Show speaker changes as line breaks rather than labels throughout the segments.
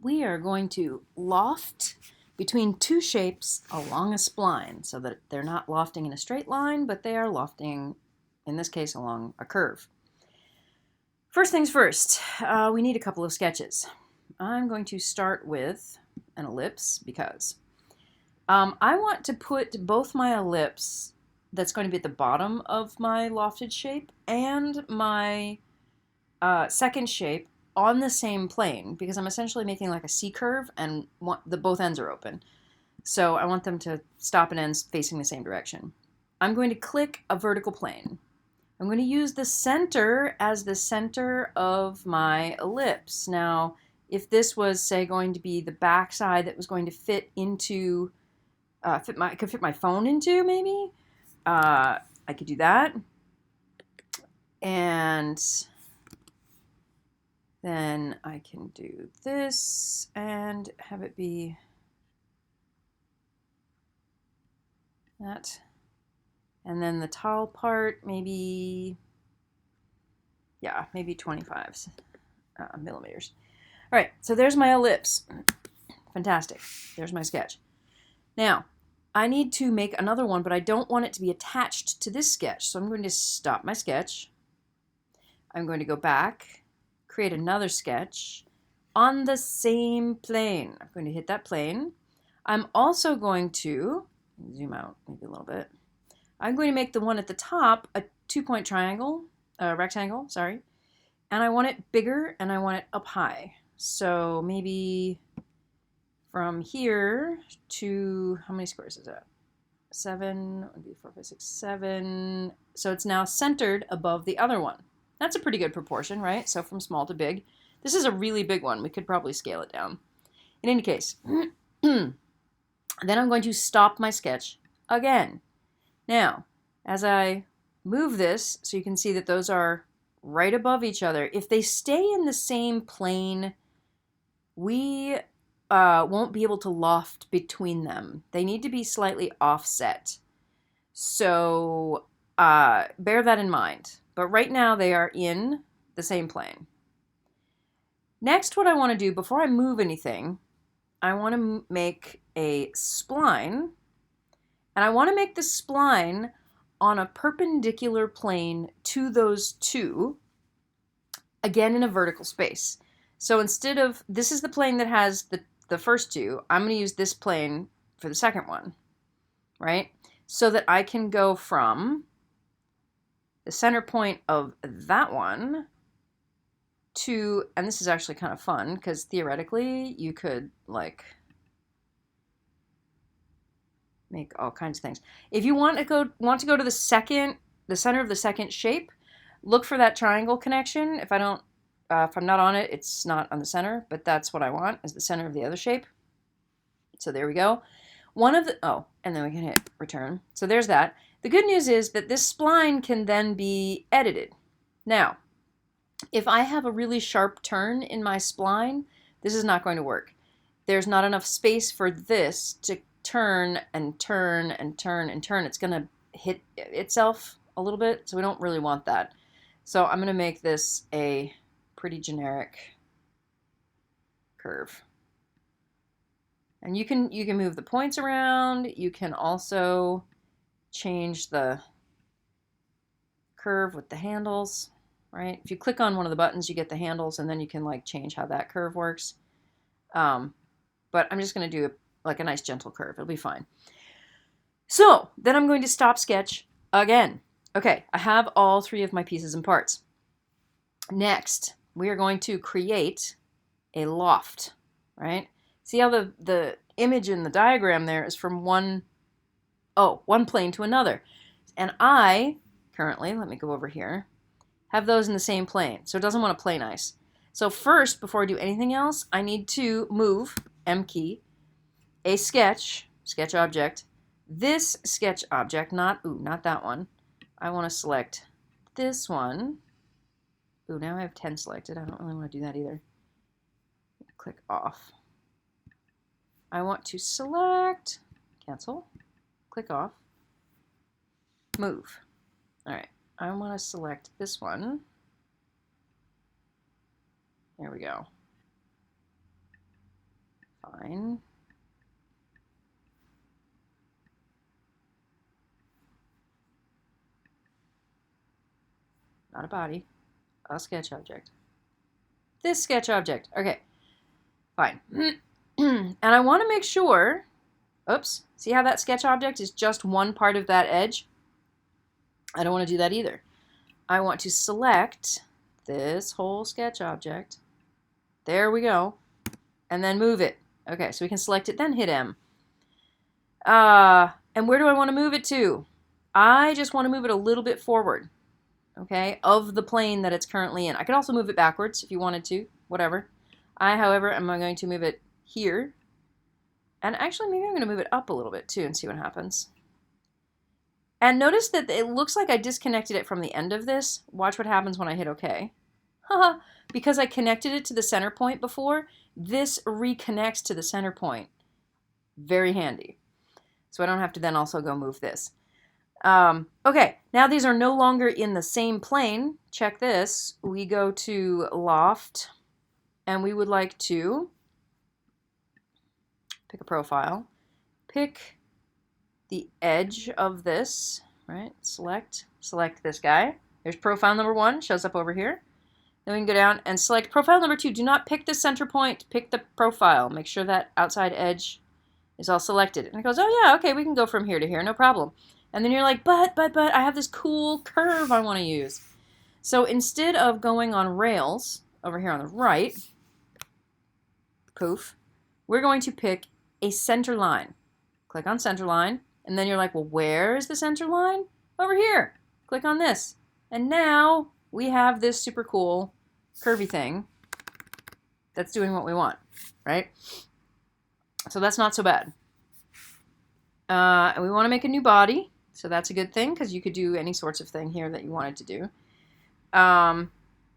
we are going to loft between two shapes along a spline so that they're not lofting in a straight line, but they are lofting, in this case, along a curve. First things first, we need a couple of sketches. I'm going to start with an ellipse because I want to put both my ellipse that's going to be at the bottom of my lofted shape and my second shape on the same plane because I'm essentially making like a C curve and both ends are open. So I want them to stop and ends facing the same direction. I'm going to click a vertical plane. I'm going to use the center as the center of my ellipse. Now, if this was, say, going to be the back side that was going to fit into, could fit my phone into, maybe, I could do that. And then I can do this and have it be that. And then the tall part, maybe 25 millimeters. All right, so there's my ellipse. Fantastic. There's my sketch. Now, I need to make another one, but I don't want it to be attached to this sketch. So I'm going to stop my sketch. I'm going to go back, create another sketch on the same plane. I'm going to hit that plane. I'm also going to zoom out maybe a little bit. I'm going to make the one at the top a 2-point rectangle, sorry. And I want it bigger and I want it up high. So maybe from here to, how many squares is that? 7, 1, 2, 4, 5, 6, 7. So it's now centered above the other one. That's a pretty good proportion, right? So from small to big. This is a really big one. We could probably scale it down. In any case, then I'm going to stop my sketch again. Now, as I move this, so you can see that those are right above each other, if they stay in the same plane, we won't be able to loft between them. They need to be slightly offset. So bear that in mind. But right now they are in the same plane. Next, what I want to do before I move anything, I want to make a spline. And I want to make the spline on a perpendicular plane to those two, again in a vertical space. So instead of, this is the plane that has the first two, I'm going to use this plane for the second one, right? So that I can go from the center point of that one to, and this is actually kind of fun because theoretically you could like make all kinds of things. If you want to go to the center of the second shape, look for that triangle connection. If I'm not on it, it's not on the center, but that's what I want, is the center of the other shape. So there we go. And then we can hit return. So there's that. The good news is that this spline can then be edited. Now, if I have a really sharp turn in my spline, this is not going to work. There's not enough space for this to turn and turn and turn and turn. It's going to hit itself a little bit, so we don't really want that. So I'm going to make this a pretty generic curve. And you can move the points around. You can also change the curve with the handles, right? If you click on one of the buttons, you get the handles, and then you can like change how that curve works. But I'm just going to do like a nice gentle curve. It'll be fine. So then I'm going to stop sketch again. Okay, I have all three of my pieces and parts. Next, we are going to create a loft, right? See how the image in the diagram there is from one plane to another. And I currently, let me go over here, have those in the same plane. So it doesn't want to play nice. So first, before I do anything else, I need to move, M key, a sketch object. This sketch object, not that one. I want to select this one. Ooh, now I have 10 selected. I don't really want to do that either. Click off. I want to select, cancel, click off, move. All right, I want to select this one. There we go. Fine. Not a body, a sketch object. This sketch object. Okay, fine. And I want to make sure, oops, see how that sketch object is just one part of that edge? I don't want to do that either. I want to select this whole sketch object. There we go. And then move it. Okay, so we can select it, then hit M. And where do I want to move it to? I just want to move it a little bit forward, okay, of the plane that it's currently in. I could also move it backwards if you wanted to, whatever. I, however, am going to move it here. And actually, maybe I'm going to move it up a little bit too and see what happens. And notice that it looks like I disconnected it from the end of this. Watch what happens when I hit OK. Haha, because I connected it to the center point before, this reconnects to the center point. Very handy. So I don't have to then also go move this. Okay, now these are no longer in the same plane. Check this. We go to Loft, and we would like to pick a profile. Pick the edge of this, right? Select this guy. There's profile number 1, shows up over here. Then we can go down and select profile number 2. Do not pick the center point, pick the profile. Make sure that outside edge is all selected. And it goes, oh yeah, okay, we can go from here to here, no problem. And then you're like, but, I have this cool curve I want to use. So instead of going on rails, over here on the right, poof, we're going to pick a center line. Click on center line, and then you're like, well, where is the center line? Over here. Click on this. And now we have this super cool curvy thing that's doing what we want, right? So that's not so bad. And we want to make a new body. So that's a good thing because you could do any sorts of thing here that you wanted to do. And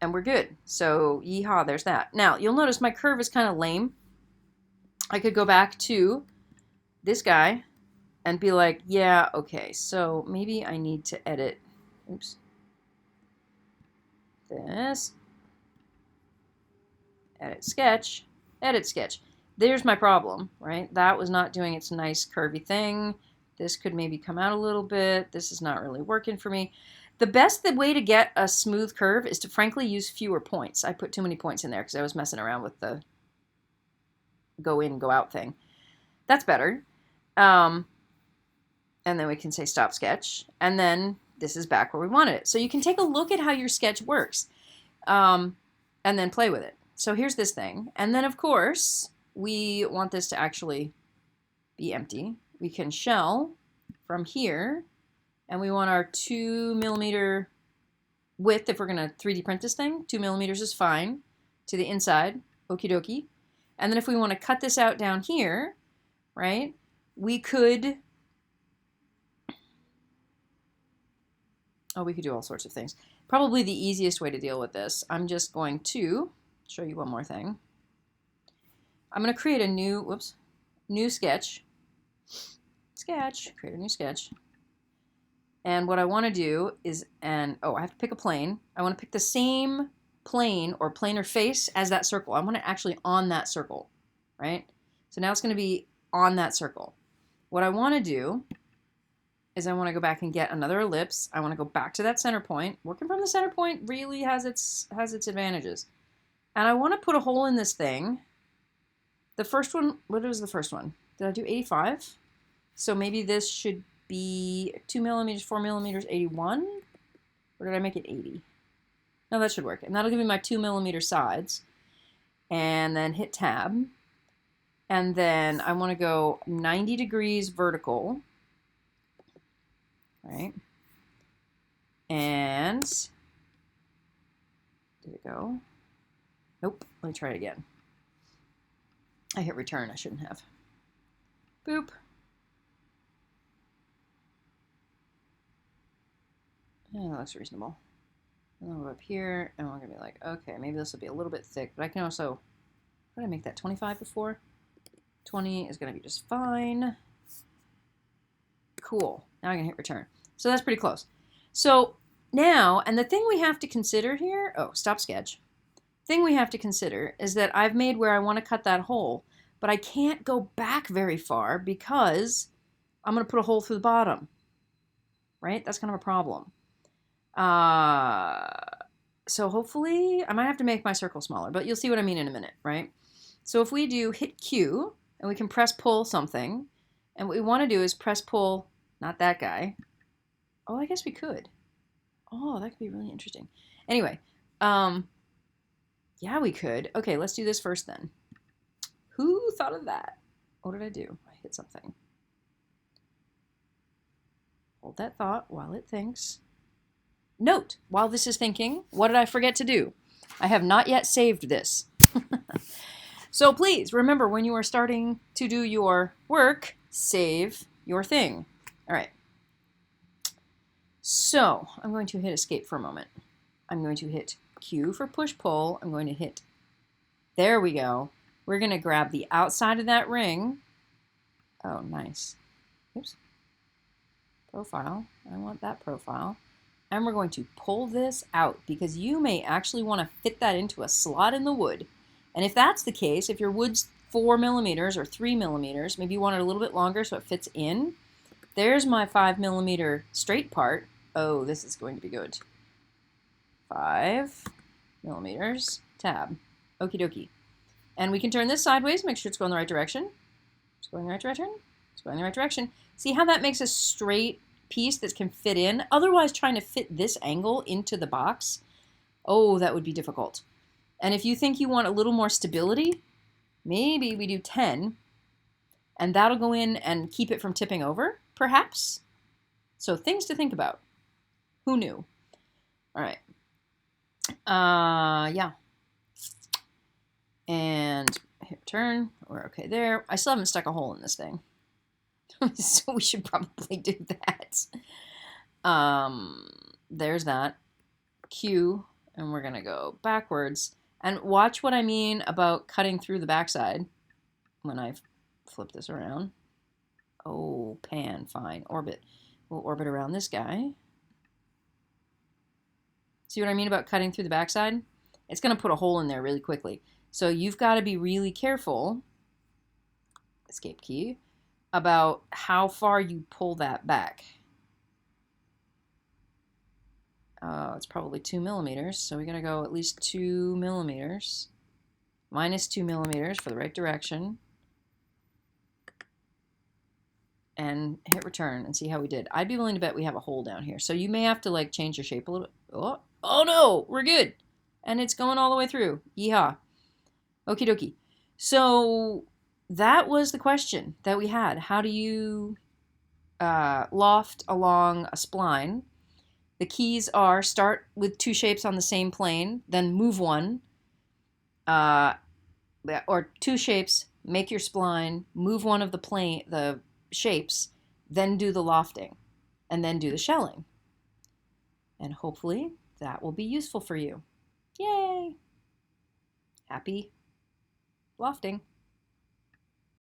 we're good. So yeehaw, there's that. Now, you'll notice my curve is kind of lame. I could go back to this guy and be like, yeah, okay, so maybe I need to edit, oops, this, edit sketch. There's my problem, right? That was not doing its nice curvy thing. This could maybe come out a little bit. This is not really working for me. The best way to get a smooth curve is to frankly use fewer points. I put too many points in there because I was messing around with the go in, go out thing. That's better. And then we can say stop sketch. And then this is back where we wanted it. So you can take a look at how your sketch works and then play with it. So here's this thing. And then, of course, we want this to actually be empty. We can shell from here. And we want our 2 millimeter width if we're going to 3D print this thing. 2 millimeters is fine. To the inside. Okie dokie. And then if we want to cut this out down here, right, we could... Oh, we could do all sorts of things. Probably the easiest way to deal with this, I'm just going to show you one more thing. I'm going to create a new sketch. Create a new sketch. And what I want to do is, I have to pick a plane. I want to pick the same plane or planar face as that circle. I want it actually on that circle, right? So now it's going to be on that circle. What I want to do is I want to go back and get another ellipse. I want to go back to that center point. Working from the center point really has its advantages. And I want to put a hole in this thing. The first one, what was the first one? Did I do 85? So maybe this should be 2 millimeters, 4 millimeters, 81? Or did I make it 80? No, that should work. And that'll give me my 2 millimeter sides. And then hit tab. And then I want to go 90 degrees vertical. Right? And did it go? Nope. Let me try it again. I hit return. I shouldn't have. Boop. Yeah, that looks reasonable. And then we'll go up here, and we're going to be like, okay, maybe this will be a little bit thick, but I can also, what did I make that, 25 before? 20 is going to be just fine. Cool. Now I can hit return. So that's pretty close. So now, and the thing we have to consider here, stop sketch. Thing we have to consider is that I've made where I want to cut that hole, but I can't go back very far because I'm going to put a hole through the bottom, right? That's kind of a problem. So hopefully, I might have to make my circle smaller, but you'll see what I mean in a minute, right? So if we do hit Q, and we can press pull something, and what we want to do is press pull, not that guy. Oh, I guess we could. Oh, that could be really interesting. Anyway, yeah, we could. Okay, let's do this first then. Who thought of that? What did I do? I hit something. Hold that thought while it thinks. Note, while this is thinking, what did I forget to do? I have not yet saved this. So please remember, when you are starting to do your work, save your thing. All right. So I'm going to hit escape for a moment. I'm going to hit Q for push-pull. I'm going to hit, there we go. We're going to grab the outside of that ring. Oh, nice. Oops. Profile. I want that profile. And we're going to pull this out because you may actually want to fit that into a slot in the wood. And if that's the case, if your wood's 4 millimeters or 3 millimeters, maybe you want it a little bit longer so it fits in. There's my 5 millimeter straight part. Oh, this is going to be good. 5 millimeters, tab. Okie dokie. And we can turn this sideways, make sure it's going the right direction. It's going the right direction. It's going the right direction. See how that makes a straight piece that can fit in? Otherwise, trying to fit this angle into the box, oh, that would be difficult. And if you think you want a little more stability, maybe we do 10, and that'll go in and keep it from tipping over, perhaps. So things to think about. Who knew? All right. Yeah. And hit return. We're okay there. I still haven't stuck a hole in this thing. So we should probably do that. There's that. Q, and we're going to go backwards. And watch what I mean about cutting through the backside when I flip this around. Oh, pan, fine. Orbit. We'll orbit around this guy. See what I mean about cutting through the backside? It's going to put a hole in there really quickly. So you've got to be really careful, escape key, about how far you pull that back. It's probably 2 millimeters, so we're going to go at least 2 millimeters. Minus 2 millimeters for the right direction. And hit return and see how we did. I'd be willing to bet we have a hole down here. So you may have to like change your shape a little bit. Oh no, we're good. And it's going all the way through. Yeehaw. Okie dokie. So that was the question that we had. How do you loft along a spline? The keys are start with 2 shapes on the same plane, then move one, or 2 shapes, make your spline, move one of the shapes, then do the lofting, and then do the shelling. And hopefully that will be useful for you. Yay! Happy lofting.